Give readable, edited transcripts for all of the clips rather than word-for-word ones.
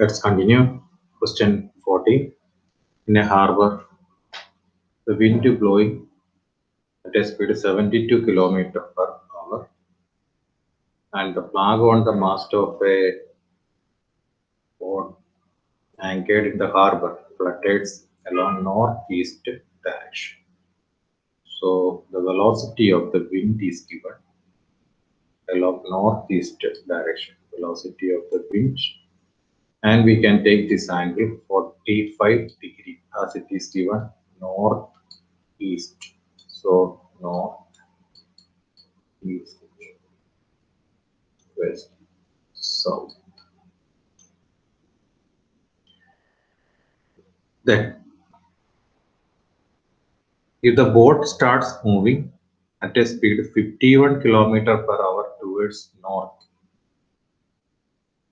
Let's continue. Question 14. In a harbor, the wind blowing at a speed of 72 km per hour, and the flag on the mast of a boat anchored in the harbor flutters along northeast direction. So the velocity of the wind is given along northeast direction. Velocity of the wind, and we can take this angle 45 degree as it is given northeast. So north, east, west, south. Then if the boat starts moving at a speed 51 km per hour towards north,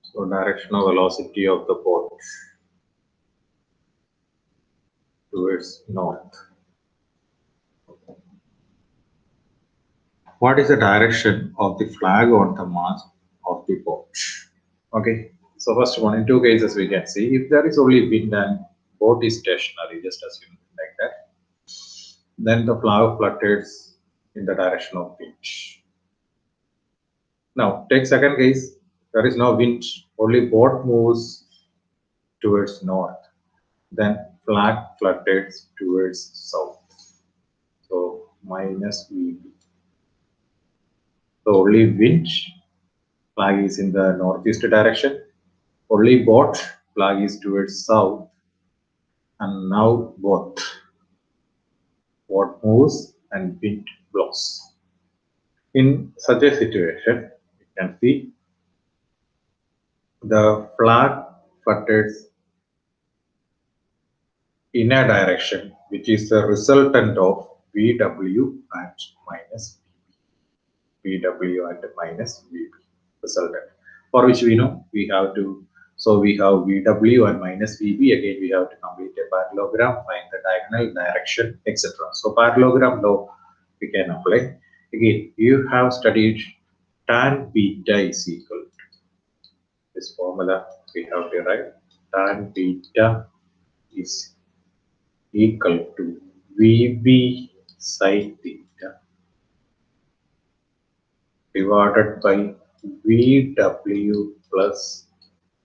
so directional velocity of the boat towards north. What is the direction of the flag on the mast of the boat? Okay, so first one, in two cases we can see if there is only wind and boat is stationary, just assume like that, then the flag flutters in the direction of wind. Now take second case, there is no wind, only boat moves towards north, then flag flutters towards south, so minus VB. So only wind, flag is in the northeast direction, only boat, flag is towards south, and now both moves and wind blows. In such a situation, you can see the flag flutters in a direction which is the resultant of VW and minus VB. VW and minus VB resultant, for which we know we have to. So we have VW and minus VB. Again, we have to complete a parallelogram, find the diagonal direction, etc. So parallelogram law we can apply. Again, you have studied tan beta is equal to this formula. We have to write tan beta is equal to VB sin theta divided by VW plus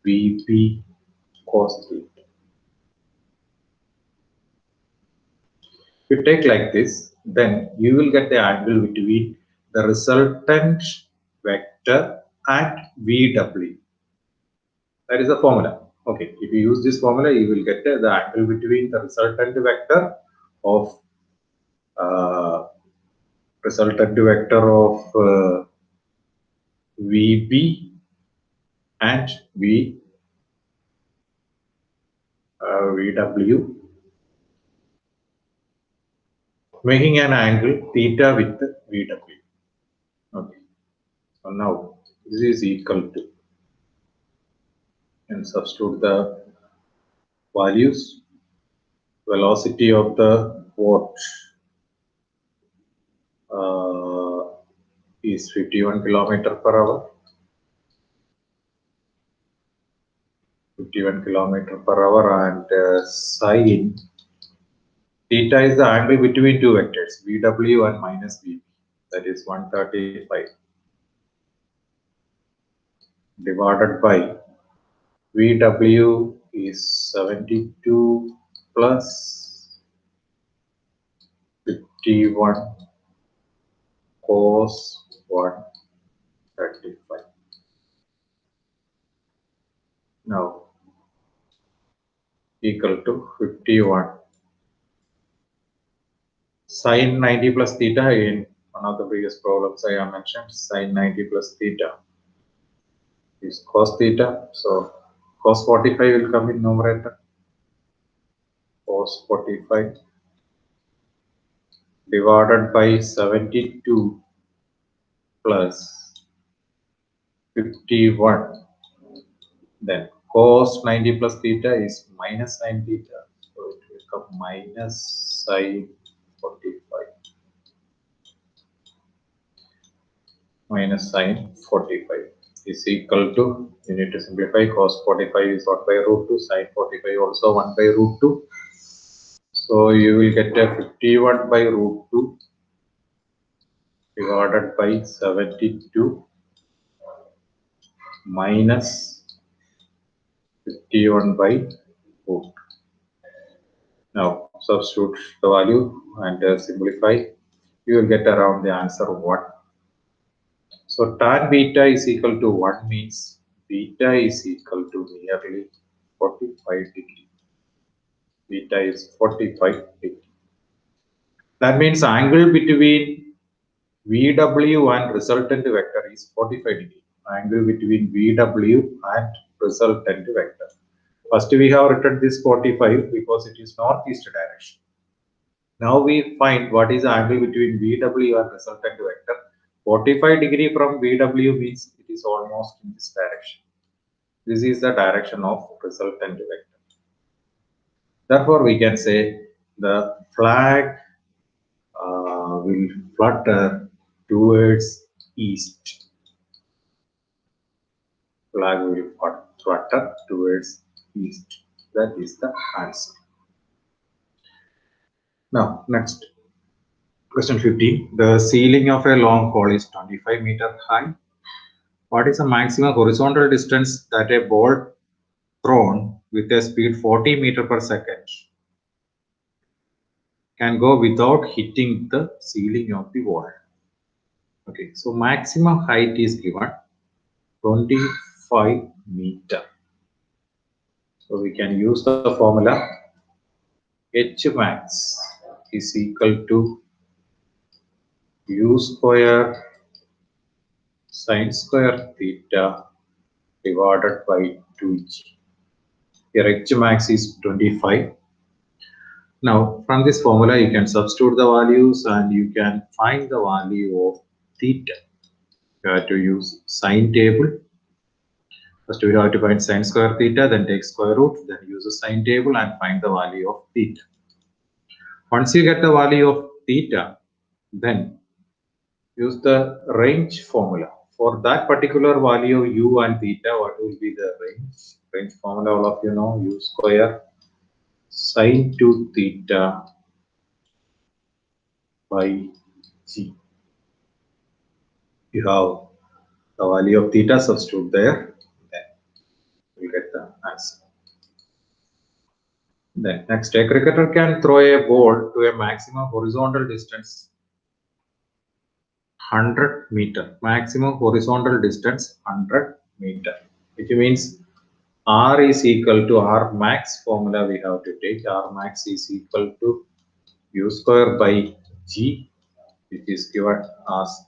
VB cos theta. If you take like this, then you will get the angle between the resultant vector and VW. That is the formula. Okay, if you use this formula, you will get the angle between the resultant vector of VB and VW, making an angle theta with VW. Okay, so now this is equal to, and substitute the values. Velocity of the boat is 51 km per hour. 51 km per hour, and sine theta is the angle between two vectors, VW and minus VB, that is 135 divided by VW is 72 plus 51 cos 135. Now equal to 51 sine 90 plus theta. In one of the previous problems I have mentioned, sine 90 plus theta is cos theta. So cos 45 will come in numerator. Cos 45 divided by 72 plus 51. Then cos 90 plus theta is minus sine theta. So it will come minus sine 45. Minus sine 45. is equal to, you need to simplify, cos 45 is 1 by root 2, sin 45 also 1 by root 2. So you will get a 51 by root 2 divided by 72 minus 51 by root. Now substitute the value and simplify. You will get around the answer 1. So tan beta is equal to 1 means beta is equal to nearly 45 degree. Beta is 45 degree. That means angle between VW and resultant vector is 45 degree. Angle between VW and resultant vector. First we have written this 45 because it is northeast direction. Now we find what is the angle between VW and resultant vector. 45 degree from VW means it is almost in this direction. This is the direction of resultant vector. Therefore, we can say the flag will flutter towards east. Flag will flutter towards east. That is the answer. Now, next. Question 15. The ceiling of a long pole is 25 meter high. What is the maximum horizontal distance that a ball thrown with a speed 40 meter per second can go without hitting the ceiling of the wall? Okay, so maximum height is given 25 meter. So we can use the formula H max is equal to u square sin square theta divided by 2g. Here H max is 25. Now from this formula you can substitute the values and you can find the value of theta. You have to use sine table. First we have to find sine square theta, then take square root, then use the sine table and find the value of theta. Once you get the value of theta, then use the range formula. For that particular value of u and theta, what will be the range? Range formula all of you know, u square sine 2 theta by g. You have the value of theta, substitute there, then you will get the answer. Then next, a cricketer can throw a ball to a maximum horizontal distance 100 meter. Maximum horizontal distance 100 meter, which means R is equal to R max formula we have to take. R max is equal to u square by g, which is given as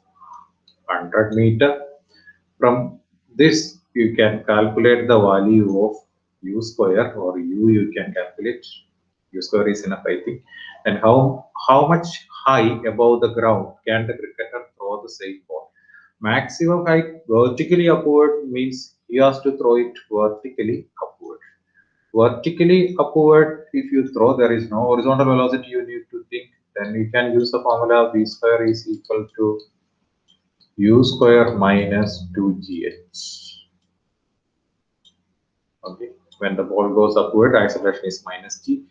100 meter. From this you can calculate the value of u square, or u you can calculate. U square is enough, I think. And how much high above the ground can the cricketer throw the same ball? Maximum height vertically upward means he has to throw it vertically upward. Vertically upward, if you throw, there is no horizontal velocity you need to think. Then you can use the formula v square is equal to u square minus 2gh. Okay, when the ball goes upward, acceleration is minus g.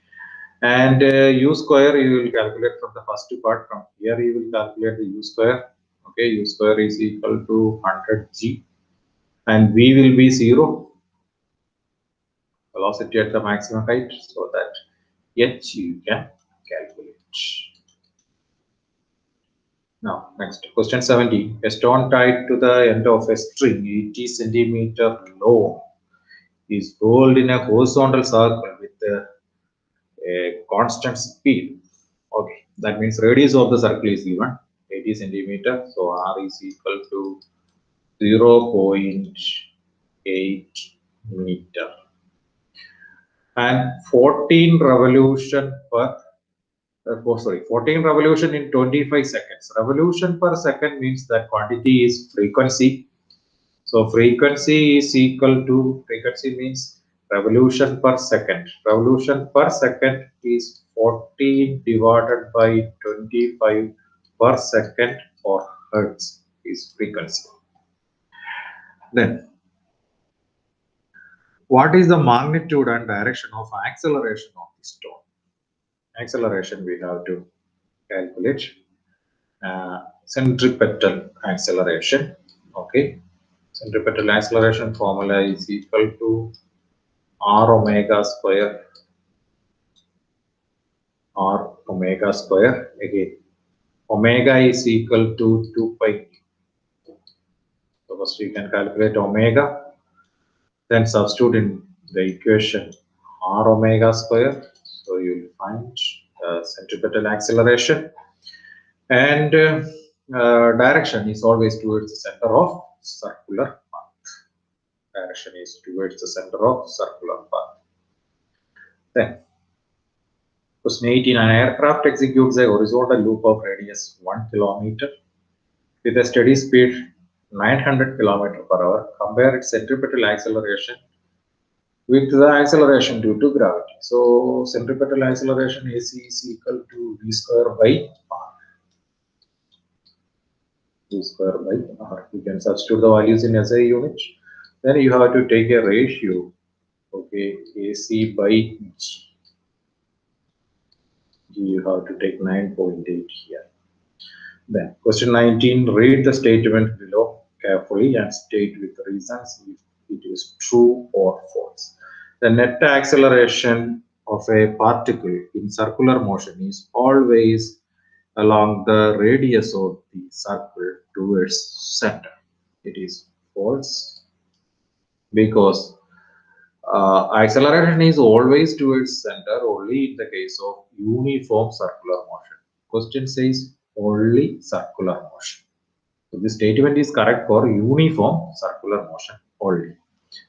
And u square you will calculate from the first part. From here you will calculate the u square. Okay, u square is equal to 100g, and v will be 0, velocity at the maximum height, so that h you can calculate. Now next, question 70. A stone tied to the end of a string 80 centimeter long is rolled in a horizontal circle with a constant speed. Okay, that means radius of the circle is given 80 centimeter, so r is equal to 0.8 meter, and 14 revolution per 14 revolution in 25 seconds. Revolution per second means that quantity is frequency. So frequency is equal to, frequency means revolution per second. Revolution per second is 14 divided by 25 per second, or hertz is frequency. Then, what is the magnitude and direction of acceleration of the stone? Acceleration we have to calculate centripetal acceleration. Okay, centripetal acceleration formula is equal to r omega square. R omega square again. Omega is equal to 2 pi. So first we can calculate omega, then substitute in the equation r omega square. So you will find centripetal acceleration, and direction is always towards the center of circular path. Direction is towards the center of circular path. Then question 18, an aircraft executes a horizontal loop of radius 1 kilometer with a steady speed 900 km per hour. Compare its centripetal acceleration with the acceleration due to gravity. So centripetal acceleration AC is equal to v square by r. V square by r. You can substitute the values in SI unit. Then you have to take a ratio. Okay, AC by G. You have to take 9.8 here. Then question 19, read the statement below carefully and state with reasons if it is true or false. The net acceleration of a particle in circular motion is always along the radius of the circle towards center. It is false because acceleration is always towards center only in the case of uniform circular motion. Question says only circular motion. So this statement is correct for uniform circular motion only.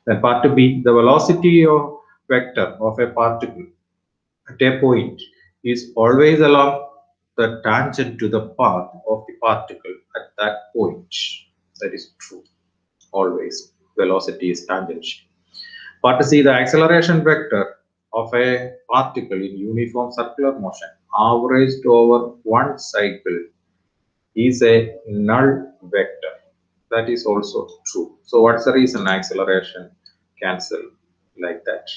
Then part B, the velocity of vector of a particle at a point is always along the tangent to the path of the particle at that point. That is true. Always velocity is tangential. Part C, the acceleration vector of a particle in uniform circular motion averaged over one cycle is a null vector. That is also true. So what's the reason acceleration cancel like that?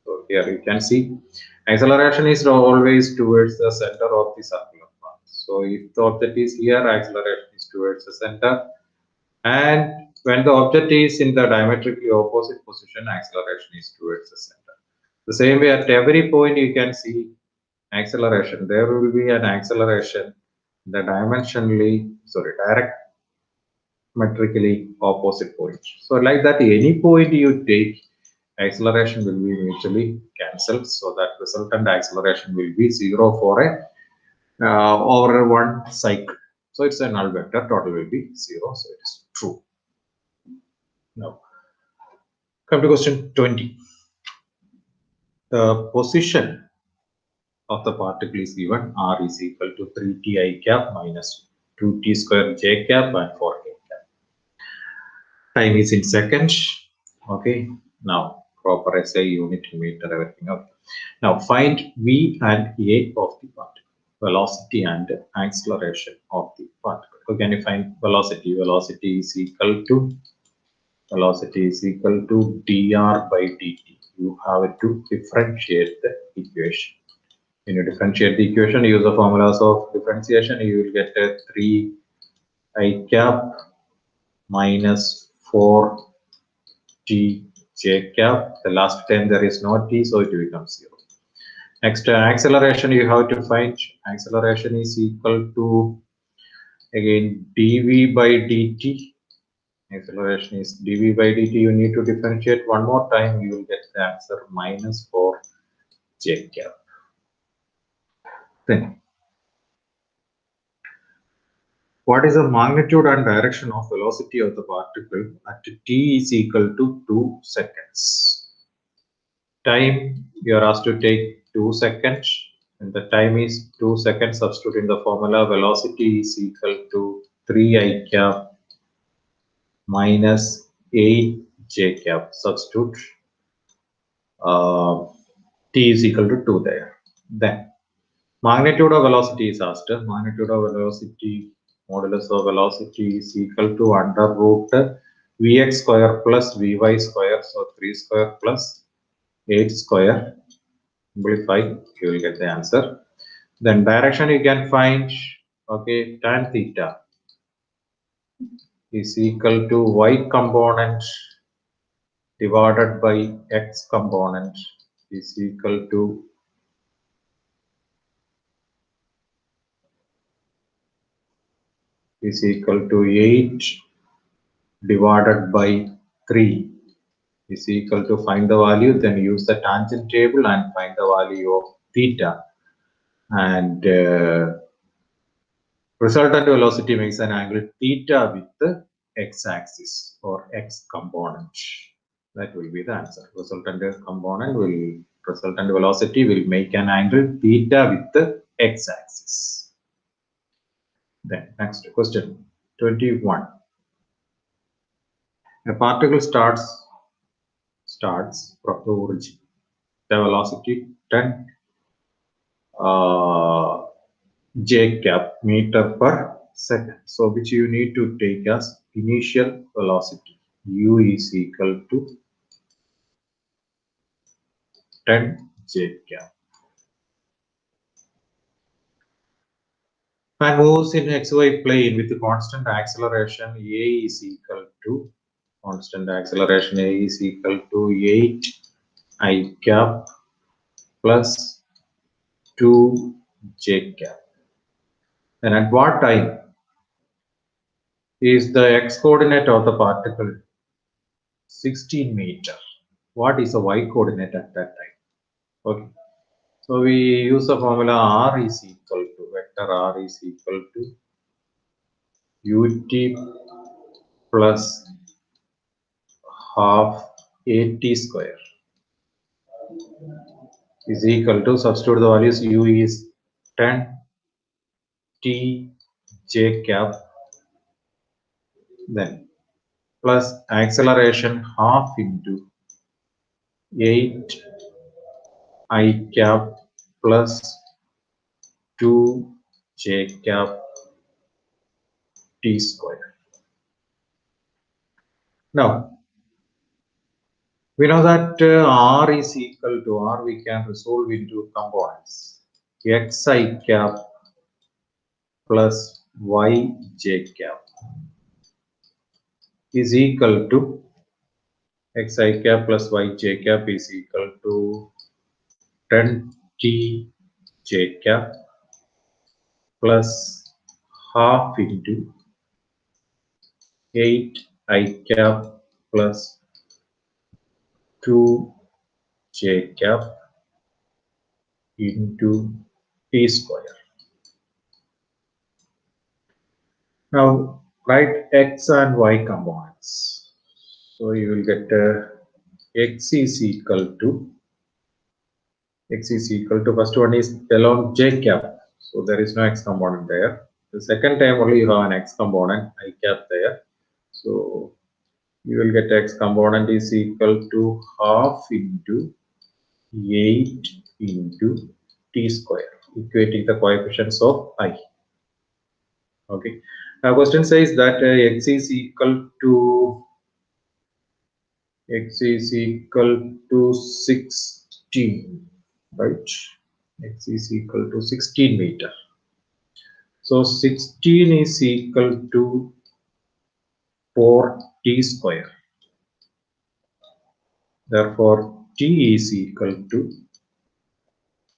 So here you can see acceleration is always towards the center of the circular path. So if the object is here, acceleration is towards the center, and when the object is in the diametrically opposite position, acceleration is towards the center. The same way at every point you can see acceleration. There will be an acceleration the diametrically opposite point. So like that, any point you take, acceleration will be mutually cancelled. So that resultant acceleration will be 0 for a over one cycle. So it's a null vector. Total will be 0. So it is true. Now, come to question 20. The position of the particle is given. R is equal to 3t I cap minus 2t square j cap and 4k cap. Time is in seconds. Okay. Now, proper SI unit, meter, everything. Okay. Now, find V and A of the particle, velocity and acceleration of the particle. So, can you find velocity? Velocity is equal to dr by dt. You have to differentiate the equation. When you differentiate the equation, use the formulas of differentiation, you will get a 3 I cap minus 4 t j cap. The last time there is no t, so it becomes 0. Next, acceleration you have to find. Acceleration is equal to again dv by dt. Acceleration is dv by dt. You need to differentiate one more time. You will get the answer minus 4 j cap. Then, what is the magnitude and direction of velocity of the particle at t is equal to 2 seconds? Time, you are asked to take 2 seconds, and the time is 2 seconds. Substitute in the formula. Velocity is equal to 3 I cap minus 8 j cap. Substitute t is equal to 2 there. Then magnitude of velocity is asked. Magnitude of velocity, modulus of velocity is equal to under root Vx square plus Vy square, so 3 square plus 8 square, simplify, you will get the answer. Then direction you can find, okay, tan theta is equal to y component divided by x component is equal to 8 divided by 3 is equal to, find the value, then use the tangent table and find the value of theta, and resultant velocity makes an angle theta with the x-axis or x component. That will be the answer. Resultant velocity will make an angle theta with the x-axis. Then next question, 21. A particle starts from the origin. The velocity 10 j cap meter per second. So which you need to take as initial velocity. U is equal to 10 j cap. And moves in xy plane with constant acceleration. A is equal to 8 I cap plus 2 j cap. Then at what time is the x coordinate of the particle 16 meter? What is the y coordinate at that time? Okay, so we use the formula r is equal to, vector r is equal to ut plus half at square is equal to, substitute the values, u is 10 t j cap, then plus acceleration half into 8 I cap plus 2 j cap t square. Now we know that r is equal to, r we can resolve into components, xi cap plus yj cap is equal to, xi cap plus yj cap is equal to 10 t j cap plus half into 8 I cap plus 2 j cap into t square. Now write x and y components. So you will get x is equal to, first one is along j cap. So there is no x component there. The second time only you have an x component, I cap there. So you will get x component is equal to half into 8 into t square, equating the coefficients of I. Okay. Now question says that x is equal to 16, right? X is equal to 16 meter. So 16 is equal to 4 t square. Therefore, t is equal to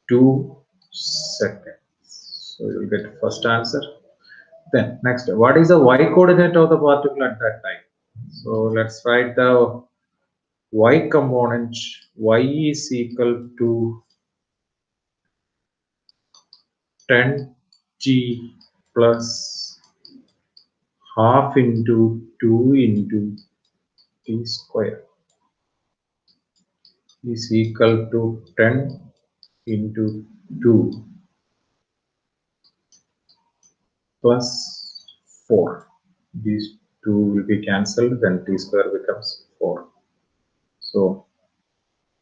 2 seconds. So you will get first answer. Then next, what is the y coordinate of the particle at that time? So let's write the y component. Y is equal to 10 t plus half into 2 into t square is equal to 10 into 2 plus 4. These two will be cancelled, then t square becomes 4. So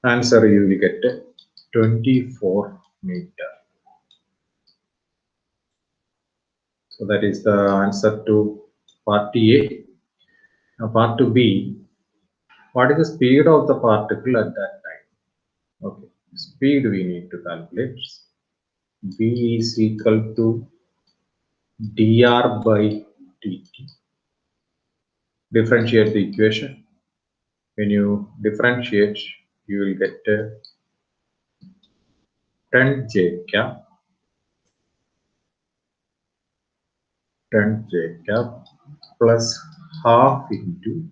answer you will get 24 meter. So that is the answer to part A. Now part B, what is the speed of the particle at that time? Okay, speed we need to calculate. V is equal to dr by dt. Differentiate the equation. When you differentiate, you will get 10 j cap 10 j cap plus half into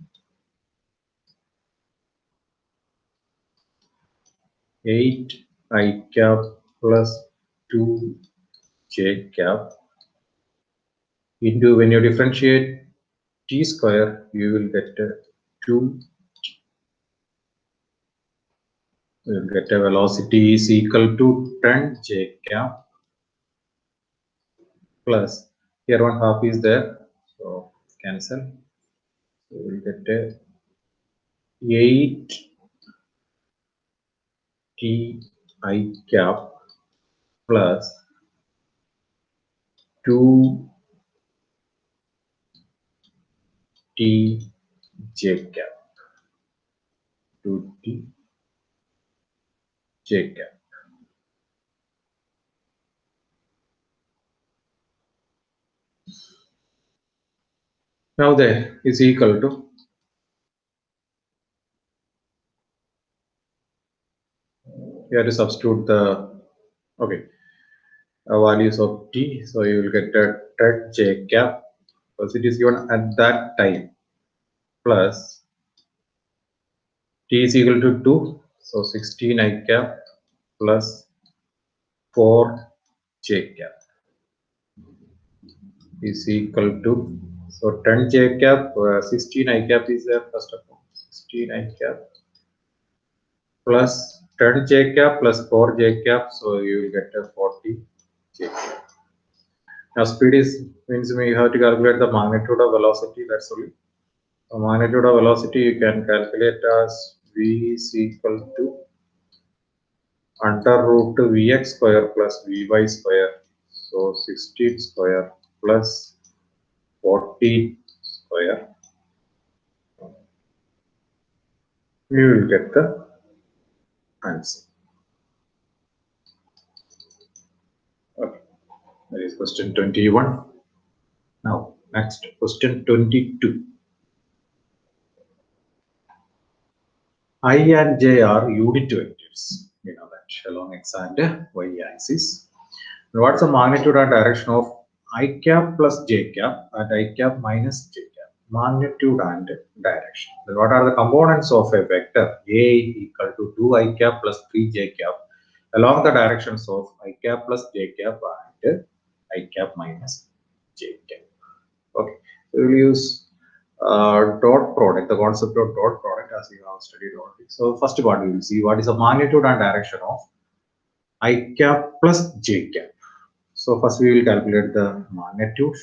8 I cap plus 2 j cap into, when you differentiate t square, you will get 2. You will get a velocity is equal to 10 j cap plus, here one half is there, so cancel. So we will get 8 t I cap plus 2 t j cap, 2 t j cap. Now there is equal to, you have to substitute the values of t, so you will get a 10 j cap because it is given at that time plus t is equal to 2, so 16 I cap plus 4 j cap is equal to, so 10 j cap, 16 I cap is there first of all, 16 I cap plus 10 j cap plus 4 j cap, so you will get a 40 j cap. Now speed is, means you have to calculate the magnitude of velocity, that's only. So magnitude of velocity you can calculate as v is equal to under root vx square plus vy square, so 16 square plus 40 square, you will get the answer. Okay, that is question 21. Now next question 22. I and j are unit vectors, we know that, along x and y axis. What's the magnitude and direction of I cap plus j cap and I cap minus j cap? Magnitude and direction. Then what are the components of a vector A equal to 2 I cap plus 3 j cap along the directions of I cap plus j cap and I cap minus j cap? Okay, so we will use dot product, the concept of dot product as we have studied already. So first part we will see what is the magnitude and direction of I cap plus j cap. So first we will calculate the magnitude.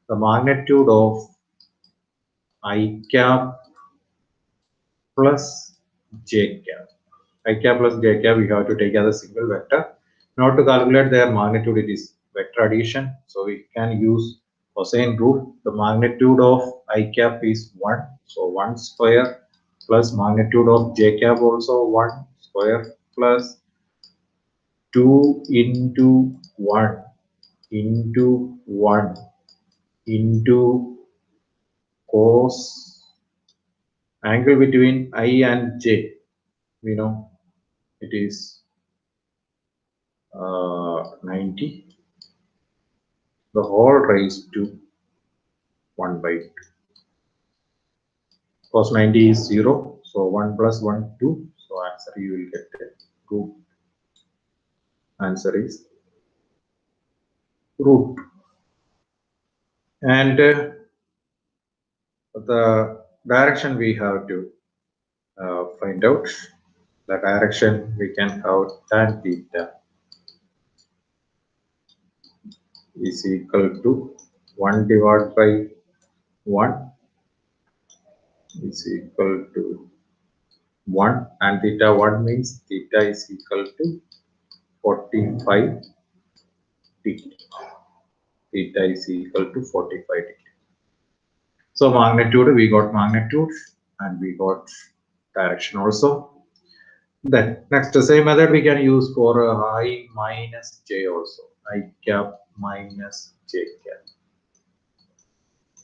The magnitude of I cap plus j cap. I cap plus j cap we have to take as a single vector. In order to calculate their magnitude, it is vector addition. So we can use cosine rule. The magnitude of I cap is 1. So 1 square plus magnitude of j cap also 1 square plus 2 into 1 into 1 into cos angle between I and j, we know it is 90, the whole raised to 1 by 2. Cos 90 is 0, so 1 plus 1 2, so answer you will get 2. Answer is root. And the direction we have to find out. The direction we can have tan theta is equal to 1 divided by 1 is equal to 1, and theta 1 means theta is equal to 45 degree. Theta is equal to 45 degree. So magnitude, we got magnitude and we got direction also. Then next, the same method we can use for I minus j also. I cap minus j cap.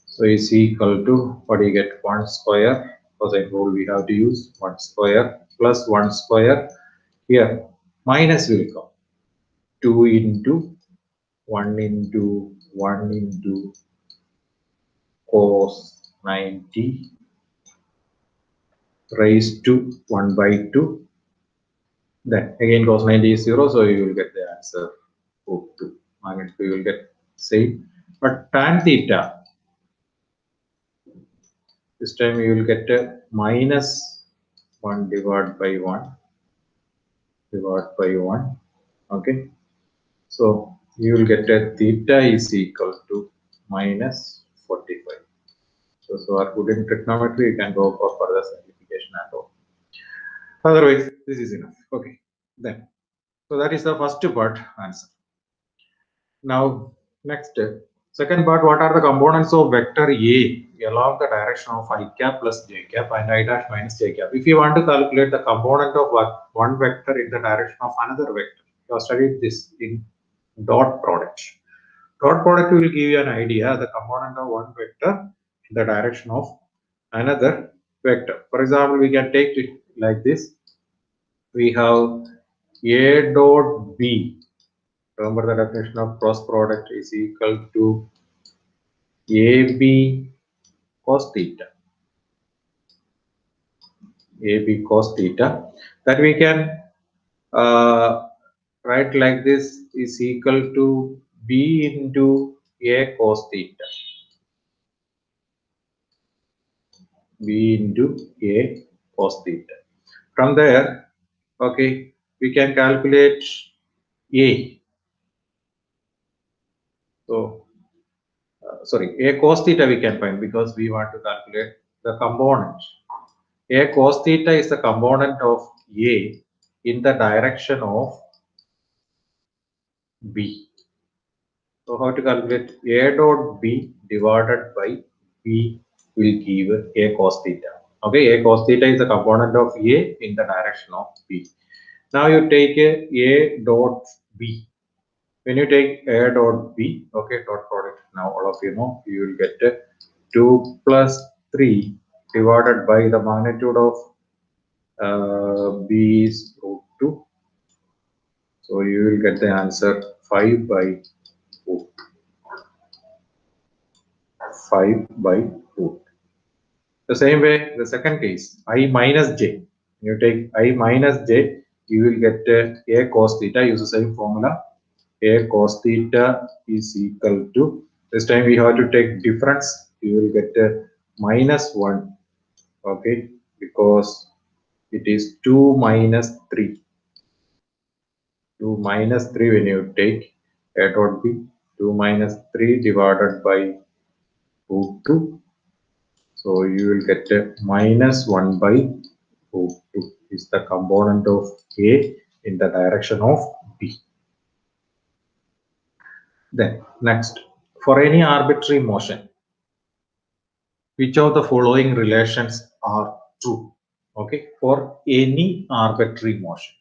So is equal to, what do you get? 1 square. Cosine rule we have to use 1 square plus 1 square. Here minus will come. 2 into 1 into 1 into cos 90 raised to 1 by 2. Then again cos 90 is 0, so you will get the answer root 2. Magnitude you will get same. But tan theta, this time you will get a minus 1 divided by 1 divided by 1. Okay. So you will get a theta is equal to minus 45. So are good in trigonometry, you can go for further simplification and all. Otherwise, this is enough. Okay. Then, so that is the first part answer. Now, next, second part, what are the components of vector A along the direction of I cap plus j cap and I dash minus j cap? If you want to calculate the component of one vector in the direction of another vector, you have studied this in dot product. Dot product will give you an idea the component of one vector in the direction of another vector. For example, we can take it like this. We have A dot B. Remember the definition of cross product is equal to AB cos theta. AB cos theta. That we can write like this is equal to B into A cos theta. B into A cos theta. From there, okay, we can calculate A. So, sorry, A cos theta we can find because we want to calculate the component. A cos theta is the component of A in the direction of B. So how to calculate? A dot B divided by B will give A cos theta. Okay, A cos theta is the component of A in the direction of B. Now you take A dot B. When you take A dot B, okay, dot product, now all of you know, you will get 2 plus 3 divided by the magnitude of B is root 2. So you will get the answer 5 by root. 5 by root. The same way, the second case, I minus j. You take I minus j, you will get A cos theta, use the same formula. A cos theta is equal to, this time we have to take difference, you will get minus 1, okay, because it is 2 minus 3. 2 minus 3 when you take A dot B, 2 minus 3 divided by root 2. So you will get minus 1 by root 2 is the component of A in the direction of B. Then next, for any arbitrary motion, which of the following relations are true? Okay, for any arbitrary motion.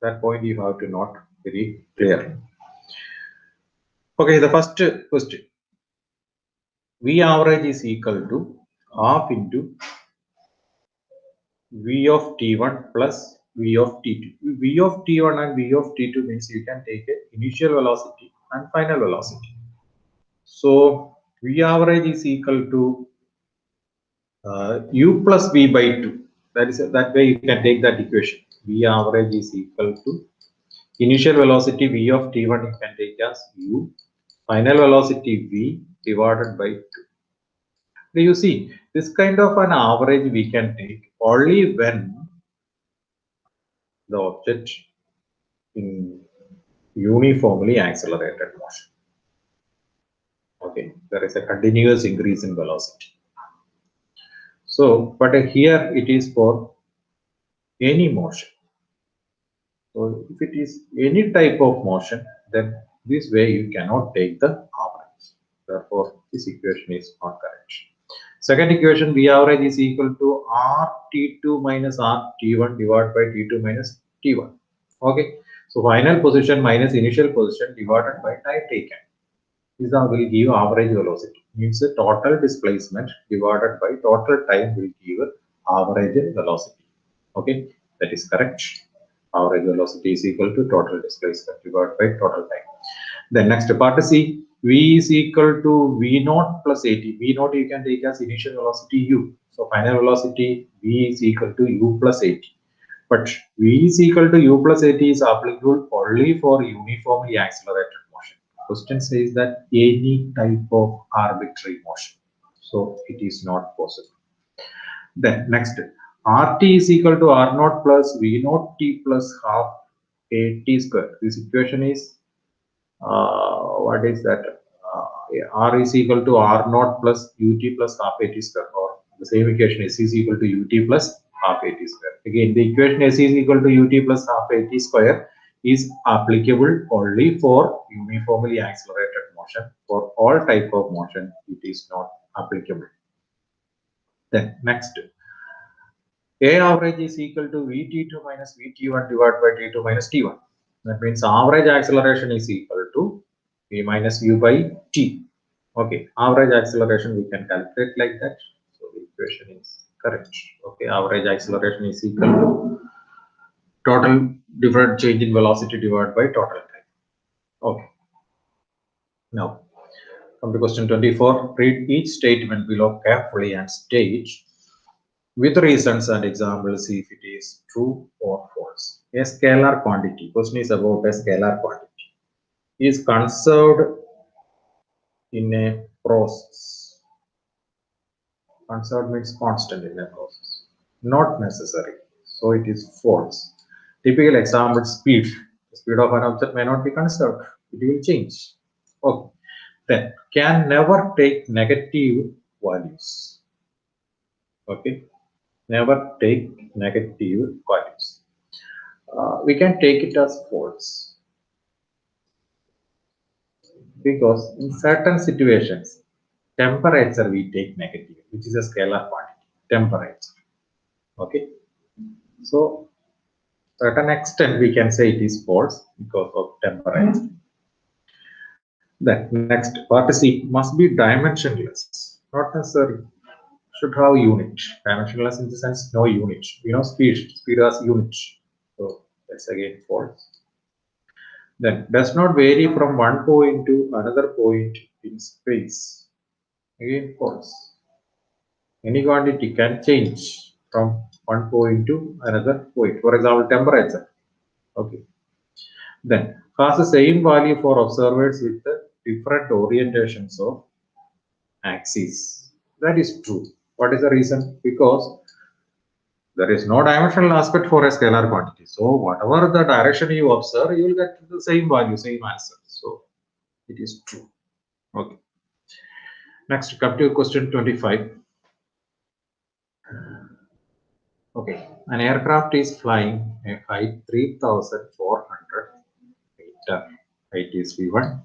That point you have to note very clearly. Okay, the first question. V average is equal to half into V of T1 plus V of T2. V of T1 and V of T2 means you can take initial velocity and final velocity. So V average is equal to U plus V by 2. That way you can take that equation. V average is equal to initial velocity V of T1 you can take as U, final velocity V divided by 2. So you see, this kind of an average we can take only when the object in uniformly accelerated motion. Okay, there is a continuous increase in velocity. So, but here it is for any motion. So, if it is any type of motion, then this way you cannot take the average. Therefore, this equation is not correct. Second equation, V average is equal to RT2 minus RT1 divided by T2 minus T1. Okay. So final position minus initial position divided by time taken. This will give average velocity. Means the total displacement divided by total time will give average velocity. Okay. That is correct. Average velocity is equal to total displacement divided by total time. Then next part C, V is equal to V naught plus AT. V naught you can take as initial velocity U. So final velocity V is equal to U plus AT. But V is equal to U plus AT is applicable only for uniformly accelerated motion. Question says that any type of arbitrary motion. So it is not possible. Then next, RT is equal to R naught plus V naught T plus half AT square. This equation is what is that? R is equal to R naught plus UT plus half AT square, or the same equation S is equal to UT plus half AT square. Again, the equation S is equal to UT plus half AT square is applicable only for uniformly accelerated motion. For all type of motion, it is not applicable. Then next, A average is equal to VT2 minus VT1 divided by T2 minus T1. That means average acceleration is equal to V minus U by T. Okay, average acceleration we can calculate like that. So the equation is correct. Okay, average acceleration is equal to total different change in velocity divided by total time. Okay. Now, come to question 24. Read each statement below carefully and state with reasons and examples if it is true or false. A scalar quantity. Question is about a scalar quantity. Is conserved in a process. Conserved means constant in a process. Not necessary. So it is false. Typical example, speed. The speed of an object may not be conserved. It will change. Okay. Then can never take negative values. Okay. Never take negative values. We can take it as false. Because in certain situations, temperature we take negative, which is a scalar quantity, temperature. Okay. So, certain extent we can say it is false because of temperature. Then next, part C must be dimensionless, not necessary. Should have unit. Dimensionless in the sense no unit. You know, speed has unit. So that's again false. Then does not vary from one point to another point in space. Again false. Any quantity can change from one point to another point. For example, temperature. Okay. Then has the same value for observers with the different orientations of axes. That is true. What is the reason? Because there is no dimensional aspect for a scalar quantity. So whatever the direction you observe, you will get the same value, same answer. So it is true. Okay. Next, come to question 25. Okay, an aircraft is flying at height 3,400 meter. Height is V1,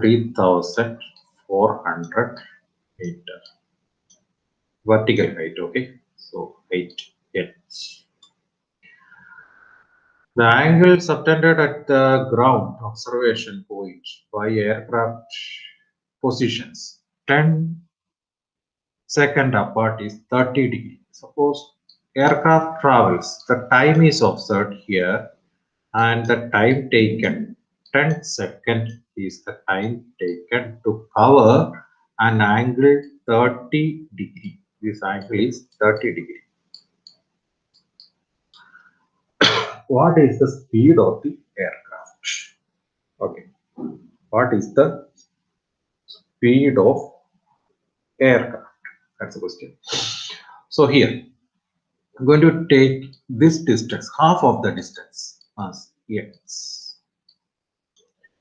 3,400 meter. Vertical height, okay? So height H. The angle subtended at the ground observation point by aircraft positions 10 seconds apart is 30 degrees. Suppose aircraft travels, the time is observed here and the time taken 10 seconds is the time taken to cover an angle 30 degree. This angle is 30 degree. What is the speed of the aircraft? Okay. What is the speed of aircraft? That's the question. So here, I'm going to take this distance, half of the distance as x.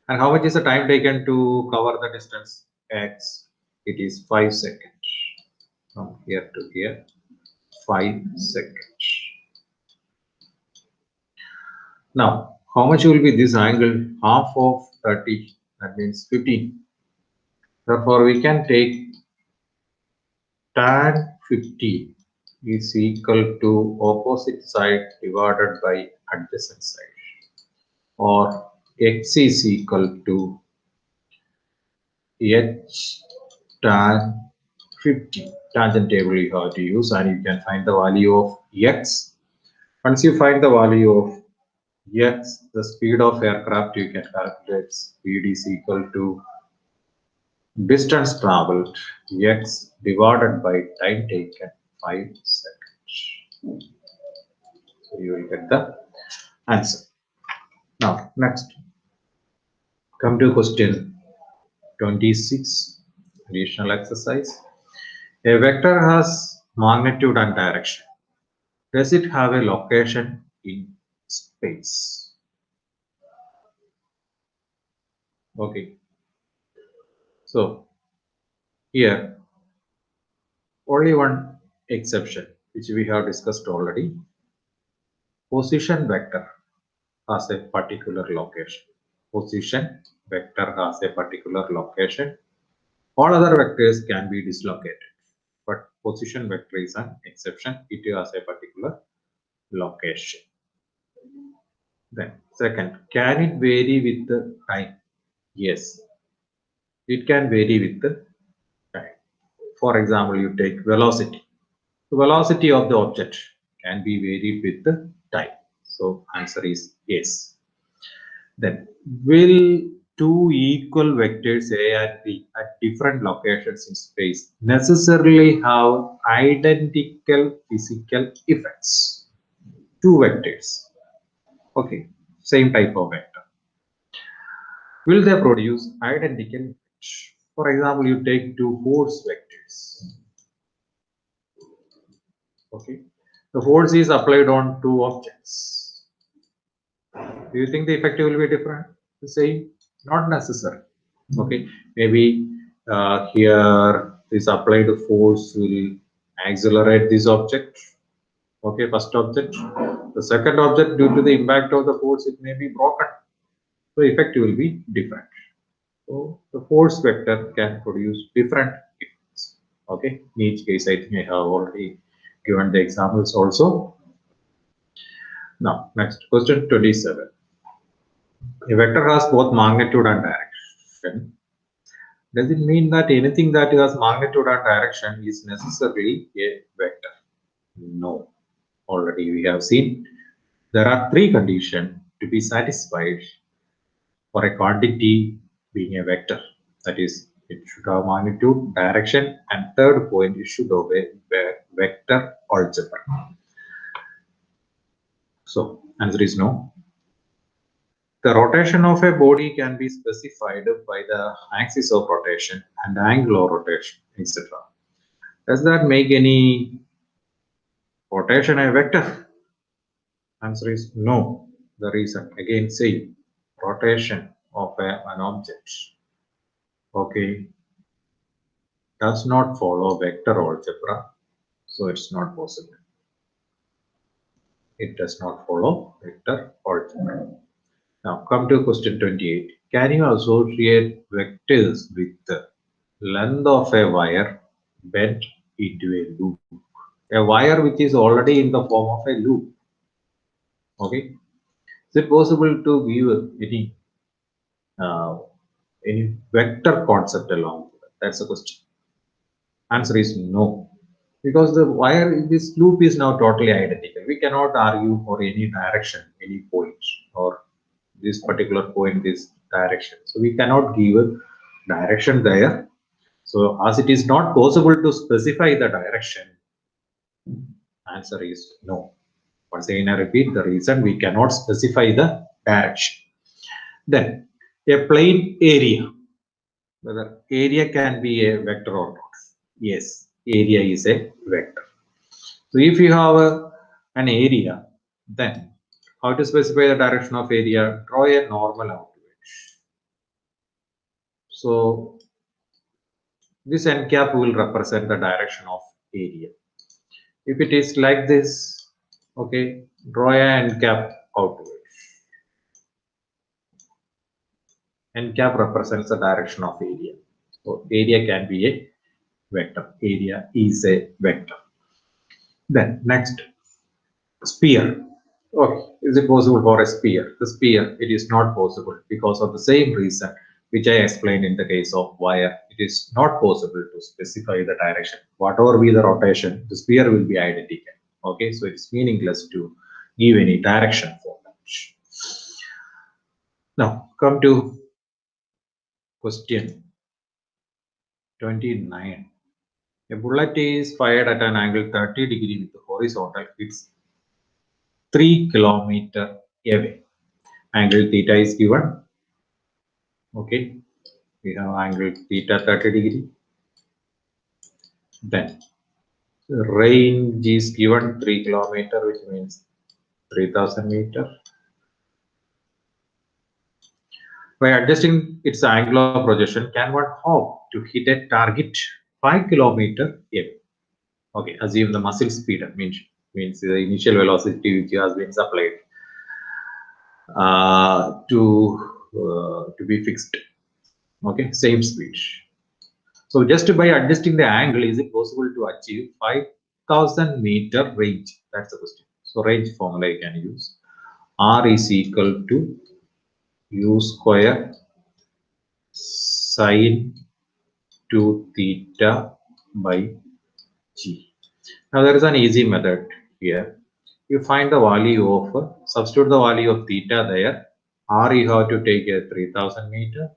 And how much is the time taken to cover the distance? X. It is 5 seconds. From here to here, 5 seconds. Now, how much will be this angle? Half of 30, that means 15. Therefore, we can take tan 50 is equal to opposite side divided by adjacent side, or x is equal to h tan 50. Tangent table you have to use, and you can find the value of x. Once you find the value of x, the speed of aircraft, you can calculate speed is equal to distance traveled x divided by time taken 5 seconds. So you will get the answer. Now next, come to question 26, additional exercise. A vector has magnitude and direction. Does it have a location in space? Okay. So here only one exception which we have discussed already. Position vector has a particular location. Position vector has a particular location. All other vectors can be dislocated, but position vector is an exception. It has a particular location. Then second, can it vary with the time? Yes, it can vary with the time. For example, you take velocity. The velocity of the object can be varied with the time. So answer is yes. Then will two equal vectors A and B at different locations in space necessarily have identical physical effects? Two vectors. Okay, same type of vector. Will they produce identical effects? For example, you take two force vectors. Okay, the force is applied on two objects. Do you think the effect will be different? The same? Not necessary. Okay, maybe here this applied force will accelerate this object. Okay, first object. The second object, due to the impact of the force, it may be broken. So effect will be different. So the force vector can produce different effects. Okay, in each case, I think I have already given the examples also. Now, next question 27. A vector has both magnitude and direction. Does it mean that anything that has magnitude and direction is necessarily a vector? No. Already we have seen there are three conditions to be satisfied for a quantity being a vector. That is, it should have magnitude, direction, and third point, it should obey vector algebra. So, answer is no. The rotation of a body can be specified by the axis of rotation and angle of rotation, etc. Does that make any rotation a vector? Answer is no. The reason, again, same. Rotation of an object, okay, does not follow vector algebra, so it's not possible. It does not follow vector algebra. Now come to question 28. Can you associate vectors with the length of a wire bent into a loop? A wire which is already in the form of a loop. Okay. Is it possible to give any vector concept along with that? That's the question. Answer is no. Because the wire in this loop is now totally identical. We cannot argue for any direction, any point, or this particular point, this direction. So we cannot give a direction there. So as it is not possible to specify the direction, answer is no. Once again, I repeat the reason: we cannot specify the direction. Then a plane area, whether area can be a vector or not. Yes, area is a vector. So if you have an area, then how to specify the direction of area? Draw a normal outward. So this n cap will represent the direction of area. If it is like this, okay, draw a n cap outward. N cap represents the direction of area. So area can be a vector. Area is a vector. Then next, sphere. Okay, is it possible for a sphere? The sphere, it is not possible because of the same reason which I explained in the case of wire. It is not possible to specify the direction. Whatever be the rotation, the sphere will be identical. Okay, so it's meaningless to give any direction for that. Now, come to question 29. A bullet is fired at an angle 30 degree with the horizontal, hits 3 kilometer away. Angle theta is given. Okay, we have angle theta 30 degree. Then range is given 3 kilometer, which means 3000 meter. By adjusting its angle of projection, can one hope to hit a target 5 kilometer away? Okay, assume the muzzle speed means the initial velocity which has been supplied to be fixed. Okay, same speed. So just by adjusting the angle, is it possible to achieve 5000 meter range? That's the question. So range formula you can use. R is equal to U square sine 2 theta by G. Now there is an easy method here. You find the value of, substitute the value of theta there. R you have to take a 3000 meter.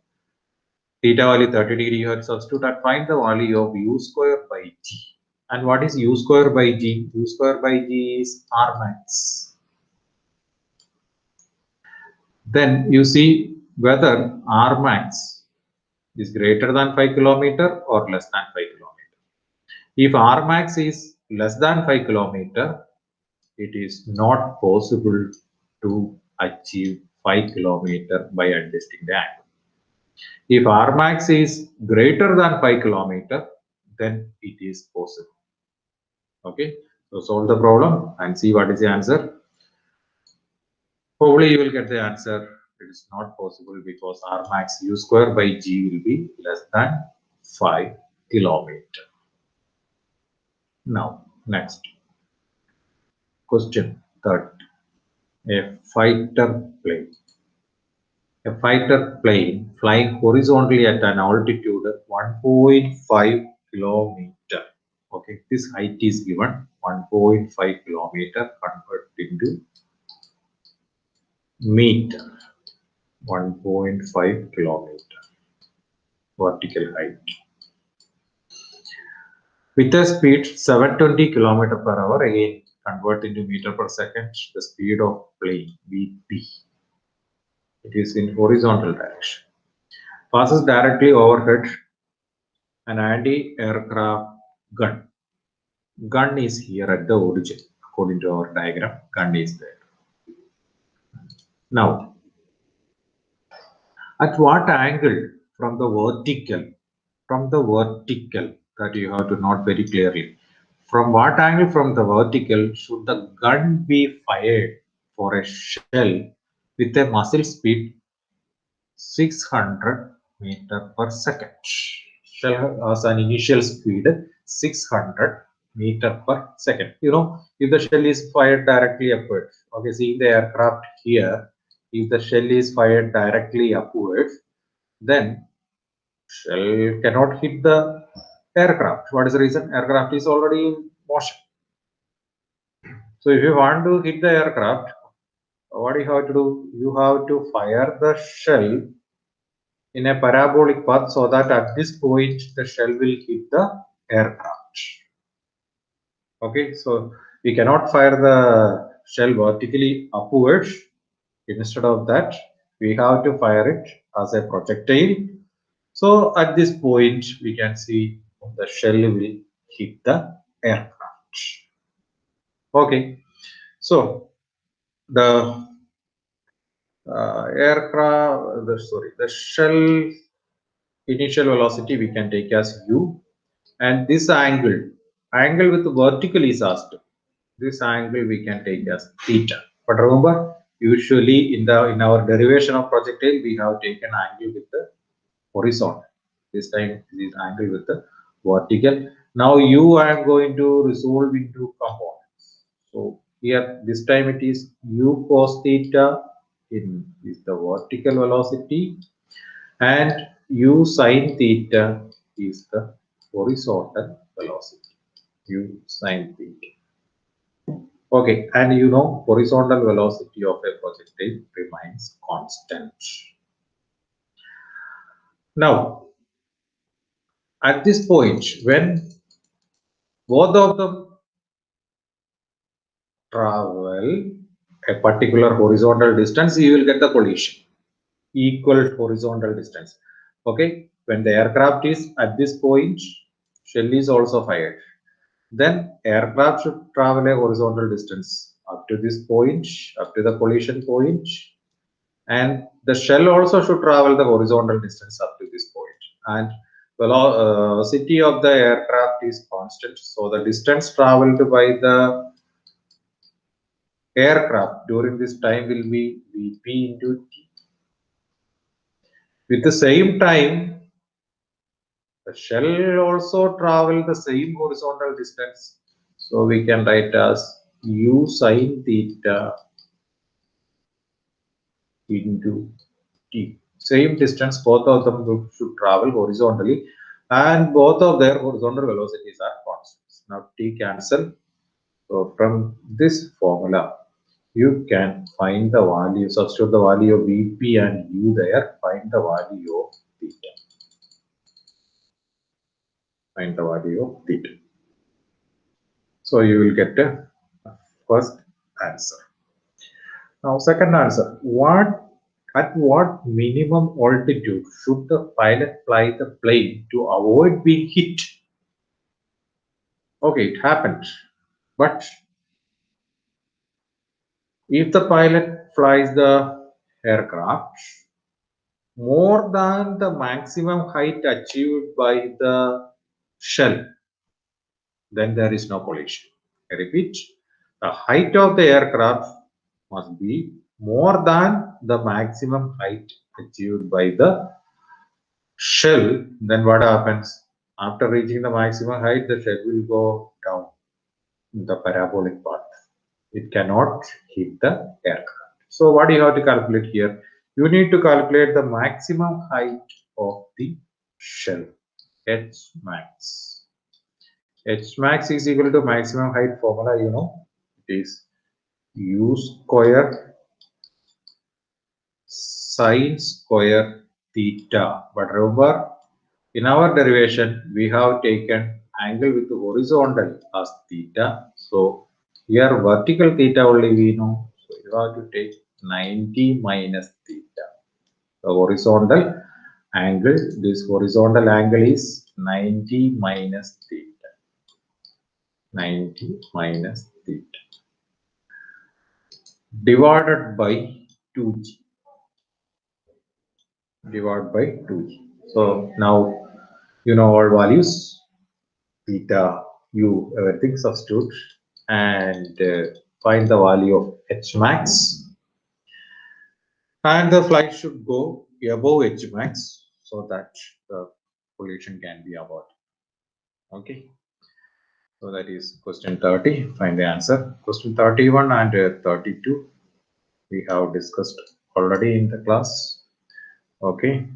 Theta value 30 degree you have to substitute and find the value of U square by G. And what is U square by G? U square by G is R max. Then you see whether R max is greater than 5 kilometer or less than 5 kilometer. If R max is less than 5 kilometer, it is not possible to achieve 5 kilometer by adjusting the angle. If R max is greater than 5 kilometer, then it is possible. Okay, so solve the problem and see what is the answer. Probably you will get the answer. It is not possible because R max U square by G will be less than 5 kilometer. Now, next question, third. A fighter plane. A fighter plane flying horizontally at an altitude 1.5 kilometer. Okay, this height is given 1.5 kilometer converted into meter. 1.5 kilometer vertical height. With a speed 720 kilometer per hour, again convert into meter per second, the speed of plane Vp. It is in horizontal direction. Passes directly overhead an anti-aircraft gun. Gun is here at the origin. According to our diagram, gun is there. Now, at what angle from the vertical? From the vertical, that you have to note very clearly. From what angle from the vertical should the gun be fired for a shell with a muzzle speed 600 meter per second? Shell has an initial speed 600 meter per second. You know, if the shell is fired directly upwards, okay, see the aircraft here, if the shell is fired directly upwards, then shell cannot hit the aircraft. What is the reason? Aircraft is already in motion. So if you want to hit the aircraft, what do you have to do? You have to fire the shell in a parabolic path so that at this point the shell will hit the aircraft. Okay, so we cannot fire the shell vertically upwards. Instead of that, we have to fire it as a projectile. So at this point, we can see the shell will hit the aircraft. Okay, so the the shell initial velocity we can take as u, and this angle with the vertical is asked. This angle we can take as theta. But remember, usually in our derivation of projectile, we have taken angle with the horizontal. This time this angle with the vertical. Now u I am going to resolve into components. So here this time it is u cos theta is the vertical velocity, and u sin theta is the horizontal velocity. U sin theta. Okay, and you know horizontal velocity of a projectile remains constant. Now, at this point, when both of them travel a particular horizontal distance, you will get the collision, equal horizontal distance. Okay, when the aircraft is at this point, shell is also fired. Then aircraft should travel a horizontal distance up to this point, up to the collision point, and the shell also should travel the horizontal distance up to this point. And velocity of the aircraft is constant, so the distance traveled by the aircraft during this time will be Vp into T. With the same time, the shell also travel the same horizontal distance, so we can write as u sin theta into T. Same distance, both of them should travel horizontally, and both of their horizontal velocities are constants. Now T cancel. So from this formula, you can find the value, substitute the value of Vp and U there, find the value of theta. Find the value of theta. So you will get a first answer. Now second answer, at what minimum altitude should the pilot fly the plane to avoid being hit? Okay, it happened. But if the pilot flies the aircraft more than the maximum height achieved by the shell, then there is no collision. I repeat, the height of the aircraft must be more than the maximum height achieved by the shell. Then what happens? After reaching the maximum height, the shell will go down the parabolic path. It cannot hit the aircraft. So what do you have to calculate here? You need to calculate the maximum height of the shell, H max. H max is equal to maximum height formula, you know, it is u square sine square theta. But remember, in our derivation, we have taken angle with the horizontal as theta. So here vertical theta only we know. So you have to take 90 minus theta. The horizontal angle, this horizontal angle is 90 minus theta. 90 minus theta divided by 2g. Divided by 2g. So now you know all values, theta, u, everything substitute, and find the value of h max, and the flight should go above h max so that the collision can be avoided. Okay, so that is question 30. Find the answer. Question 31 and 32 we have discussed already in the class. Okay,